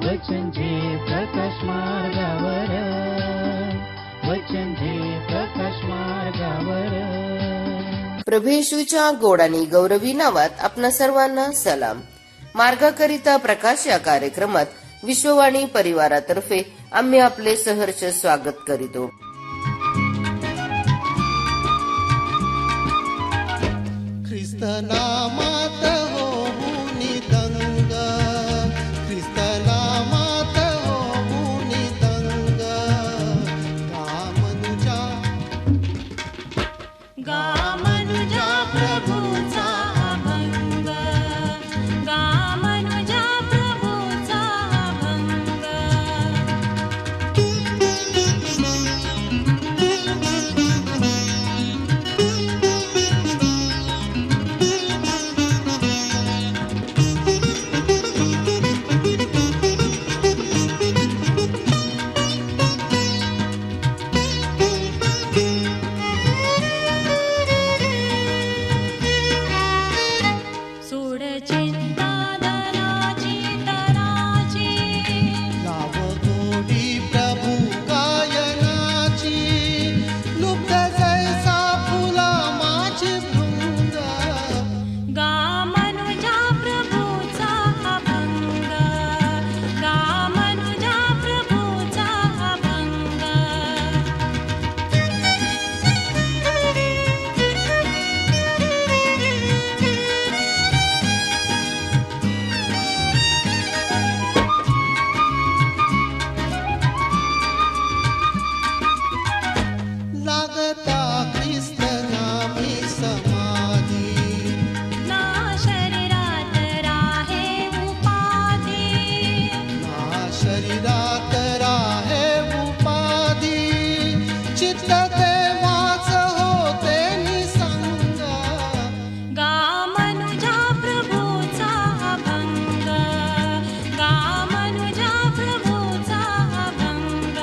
वचन जे प्रकाश मार्गावर, वचन जे प्रकाश मार्गावर. प्रभू येशूच्या गोड आणि गौरवी नावात आपणा सर्वांना सलाम. मार्गाकरिता प्रकाश या कार्यक्रमात विश्ववाणी परिवारातर्फे आम्ही आपले सहर्ष स्वागत करीतो. ख्रिस्त नामात होऊनी दंग, ख्रिस्त नामात होऊनी दंग, गा मनुजा प्रभूचा अभंग, गा मनुजा प्रभूचा अभंग. सोड चिंता दराची तराची, लाव गोडी प्रभू गायनाची, लुब्ध जैसा फुला माझी भृंग, गा मनुजा प्रभूचा अभंग, गा मनुजा प्रभूचा अभंग. लागता ख्रिस्त नामी समाधी, ना शरीरात राहे उपाधी, ना शरीरात राहे उपाधी, चित्त तेव्हाच होते निसंग, गा मनुजा प्रभूचा अभंग, गा मनुजा प्रभूचा अभंग.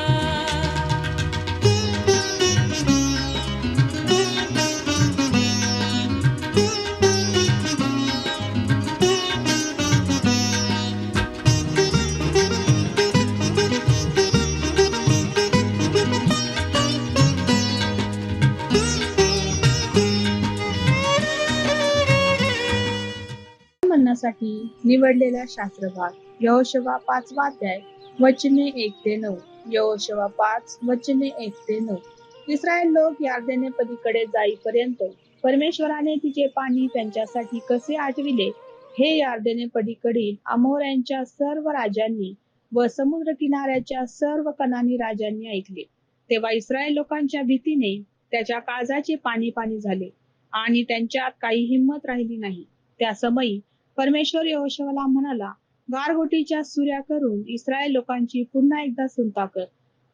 म्हणण्यासाठी निवडलेला शास्त्रभाग यहोशुवा 5 अध्याय वचने 1-9. यहोशुवा 5 वचने 1-9. इस्रायल लोक यार्देने पलीकडे जाईपर्यंत परमेश्वराने तिचे पाणी त्यांच्यासाठी कसे आटविले हे यार्देने पलीकडील अमोऱ्यांच्या सर्व राजांनी व समुद्र किनाऱ्याच्या सर्व कनानी राजांनी ऐकले. तेव्हा इस्रायल लोकांच्या भीतीने त्याच्या काळजाचे पाणी पाणी झाले आणि त्यांच्यात काही हिंमत राहिली नाही. त्या समयी परमेश्वर यहोशुवाला म्हणाला, गारगोटीच्या सुऱ्या करून इस्रायल लोकांची पुन्हा एकदा सुनता कर.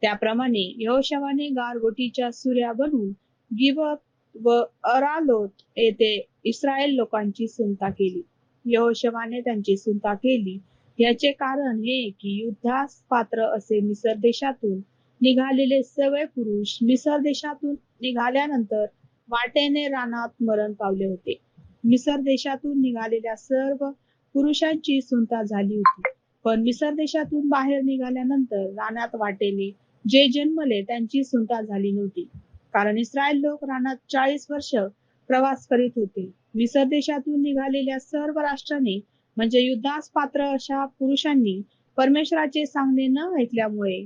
त्याप्रमाणे यहोशुवाने गारगोटीच्या सुऱ्या बनवून गिबत व अरालोत येथे इस्रायल लोकांची सुनता केली. यहोशुवाने त्यांची सुनता केली याचे कारण हे की युद्धास पात्र असे मिस्र देशातून निघालेले सगळे पुरुष मिस्र देशातून निघाल्यानंतर वाटेने रानात मरण पावले होते. मिस्र देशातून निघालेल्या सर्व पुरुषांची सुनता झाली होती, पण मिस्र देशातून बाहेर निघाल्यानंतर रानात वाटेने जे जन्मले त्यांची सुनता झाली नव्हती, कारण इस्रायल लोक रानात 40 वर्ष प्रवास करीत होते. मिस्र देशातून निघालेल्या सर्व राष्ट्रांनी म्हणजे युद्धास पात्र अशा पुरुषांनी परमेश्वराचे सांगणे न ऐकल्यामुळे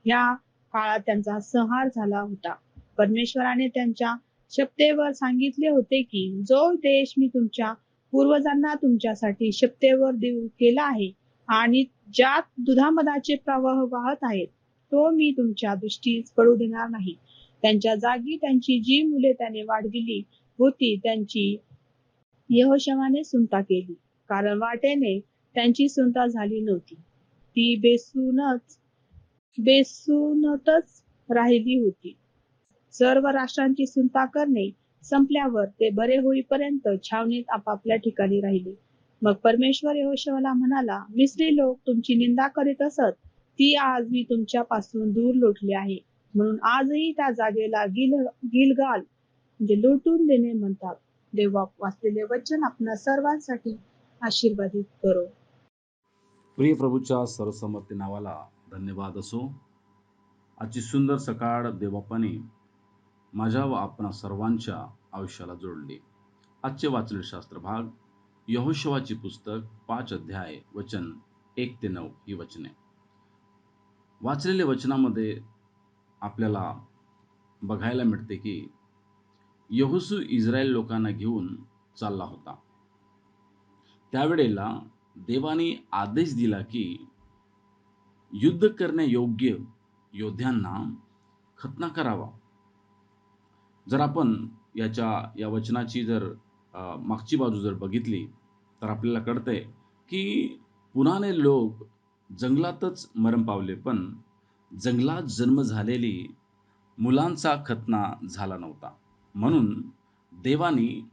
ह्या काळात त्यांचा संहार झाला होता. परमेश्वराने त्यांच्या शपथेवर सांगितले होते की जो देश मी तुमच्या पूर्वजांना तुमच्यासाठी शपथेवर देऊ केला आहे आणि ज्यात दुधामधाचे प्रवाह वाहत आहेत तो मी तुमच्या दृष्टीस पडू देणार नाही. त्यांच्या जागी त्यांची जी मुले त्याने वाढविली होती त्यांची यहोशुवाने सुनता केली, कारण वाटेने त्यांची सुनता झाली नव्हती, ती बेसूनतच राहिली होती. सर्व राष्ट्रांची सुनता करणे संपल्यावर ते बरे होईपर्यंत छावणीत आपापल्या ठिकाणी राहिले. मग परमेश्वर यहोशुवाला म्हणाला, मिस्री लोक तुमची निंदा करीत असत ती आज मी तुमच्यापासून दूर लोटली आहे, म्हणून आजही त्या जागेला गिलगाल म्हणजे लोटून देणे म्हणतात. देवा वाचलेले वचन आपणा सर्वांसाठी आशीर्वादित करो. प्रिय प्रभूच्या सर्वसमर्थ नावाला धन्यवाद असो. आजची सुंदर सकाळ देवबापाने माझ्या व आपणा सर्वांच्या आयुष्याला जोडली. आजचे वाचलेले शास्त्र भाग यहोशुवाचे पुस्तक 5 अध्याय वचन 1 ते 9 ही वचने. वाचलेल्या वचनामध्ये आपल्याला बघायला मिळते की यहोशू इस्रायल लोकांना घेऊन चालला होता. त्यावेळेला देवाने आदेश दिला की युद्ध करण्यायोग्य योद्ध्यांना खतना करावा. जर आपण या वचनाची जर मागची बाजू जर बघितली तर आपल्याला कळतंय की पुराणे लोक जंगलातच मरण पावले, पण जंगलात जन्म झालेली मुलांचा खतना झाला नव्हता. म्हणून देवाने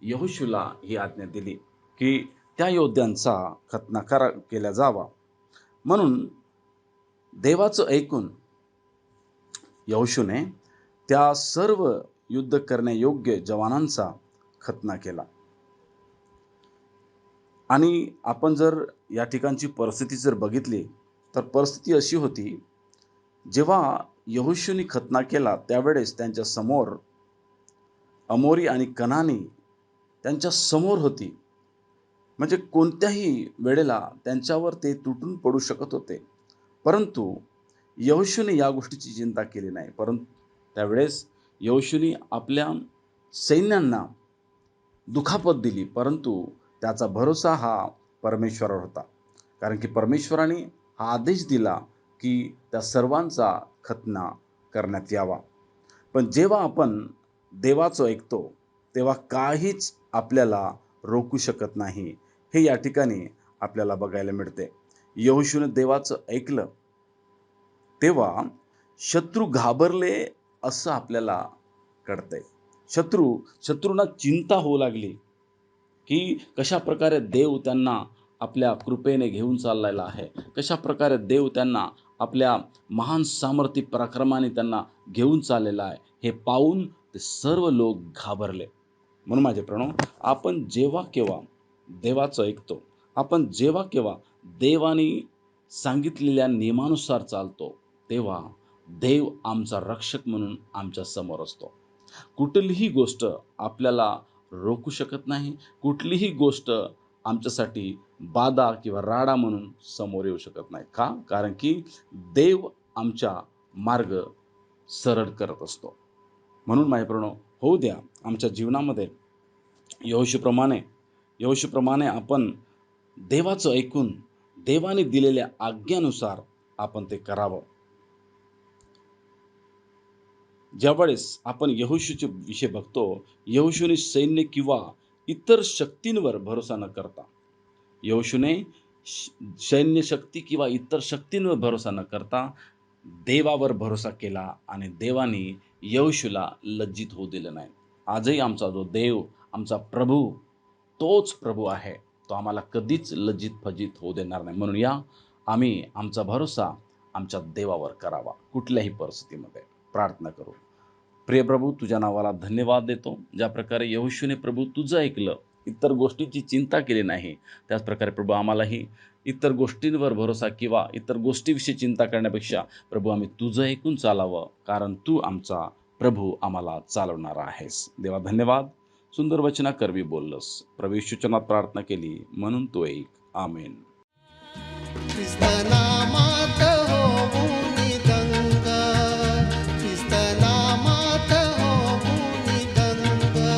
यहोशूला ही आज्ञा दिली की त्या योद्ध्यांचा खतना केला जावा. म्हणून देवाचं ऐकून यहोशूने त्या सर्व युद्ध करण्यायोग्य जवानांचा खतना केला. आणि आपण जर या ठिकाणची परिस्थिती जर बघितली तर परिस्थिती अशी होती, जेव्हा यहोशूने खतना केला त्यावेळेस त्यांच्या समोर अमोरी आणि कनानी त्यांच्या समोर होती. म्हणजे कोणत्याही वेळेला त्यांच्यावर ते तुटून पडू शकत होते. परंतु यहोशूने या गोष्टीची चिंता केली नाही. परंतु त्यावेळेस यहोशूने आपल्या सैन्यांना दुखापत दिली, परंतु त्याचा भरोसा हा परमेश्वरावर होता. कारण की परमेश्वराने हा आदेश दिला की त्या सर्वांचा खतना करण्यात यावा. पण जेव्हा आपण देवाचं ऐकतो तेव्हा काहीच आपल्याला रोखू शकत नाही, हे या ठिकाणी आपल्याला बघायला मिळते. यहोशूने देवाचं ऐकलं तेव्हा शत्रू घाबरले असं आपल्याला कळतंय. शत्रूंना चिंता होऊ लागली की कशा प्रकारे देव त्यांना आपल्या कृपेने घेऊन चाललेला आहे, कशा प्रकारे देव त्यांना आपल्या महान सामर्थ्य पराक्रमाने त्यांना घेऊन चाललेला आहे. हे पाहून ते सर्व लोक घाबरले. म्हणून माझे प्रणव, आपण जेव्हा केव्हा देवाचं ऐकतो, आपण जेव्हा केव्हा देवाने सांगितलेल्या नियमानुसार चालतो, तेव्हा देव आमचा रक्षक म्हणून आमच्या समोर असतो. कुठलीही गोष्ट आपल्याला रोखू शकत नाही, कुठलीही गोष्ट आमच्यासाठी बाधा किंवा राडा म्हणून समोर येऊ शकत नाही. का? कारण की देव आमच्या मार्ग सरळ करत असतो. म्हणून माझे प्रणव, होऊ द्या आमच्या जीवनामध्ये यहोशूप्रमाणे आपण देवाचं ऐकून देवाने दिलेल्या आज्ञानुसार आपण ते करावं. ज्यावेळेस आपण यहोशूचे विषय बघतो, यहोशूने सैन्य किंवा इतर शक्तींवर भरोसा न करता, यहोशूने सैन्य शक्ती किंवा इतर शक्तींवर भरोसा न करता देवावर भरोसा केला आणि देवाने यहोशूला लज्जित होऊ दिलं नाही. आजही आमचा जो देव, आमचा प्रभू, तोच प्रभू आहे. तो आम्हाला कधीच लज्जित फजित होऊ देणार नाही. म्हणून आम्ही आमचा भरोसा आमच्या देवावर करावा कुठल्याही परिस्थितीमध्ये. प्रार्थना करू. प्रिय प्रभू, तुझ्या नावाला धन्यवाद देतो. ज्या प्रकारे यहोशूने प्रभू तुझं ऐकलं, इतर गोष्टीची चिंता केली नाही, त्याच प्रकारे प्रभू आम्हालाही इतर गोष्टींवर भरोसा किंवा इतर गोष्टीविषयी चिंता करण्यापेक्षा प्रभू आम्ही तुझं ऐकून चालावं, कारण तू आमचा प्रभू आम्हाला चालवणारा आहेस. देवा धन्यवाद. सुंदर वचना करवी बोललंस. प्रभू येशूच्या नावात प्रार्थना केली म्हणून तो ऐक. आमेन. ख्रिस्त नामात होऊनी दंगा, ख्रिस्त नामात होऊनी दंगा.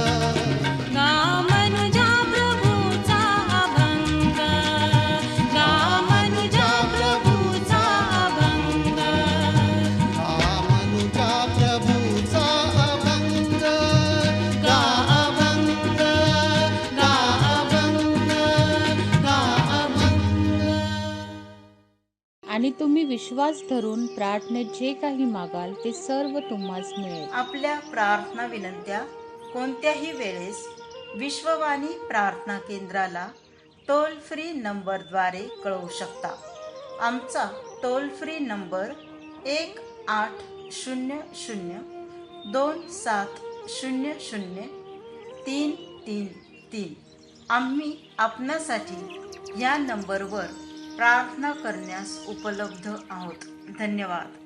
गा मनुजा प्रभूचा अभंग, गा मनुजा प्रभूचा अभंग. गा मनुजा प्रभूचा अभंग, गा अभंग, गा अभंग, गा अभंग. आणि तुम्ही विश्वास धरून प्रार्थनेत जे काही मागाल ते सर्व तुम्हास मिळेल. आपल्या प्रार्थना विनंत्या कोणत्याही वेळेस विश्ववाणी प्रार्थना केंद्राला टोल फ्री नंबरद्वारे कळवू शकता. आमचा टोल फ्री नंबर 1-800-2700-333. आम्ही आपणासाठी या नंबरवर प्रार्थना करण्यास उपलब्ध आहोत. धन्यवाद.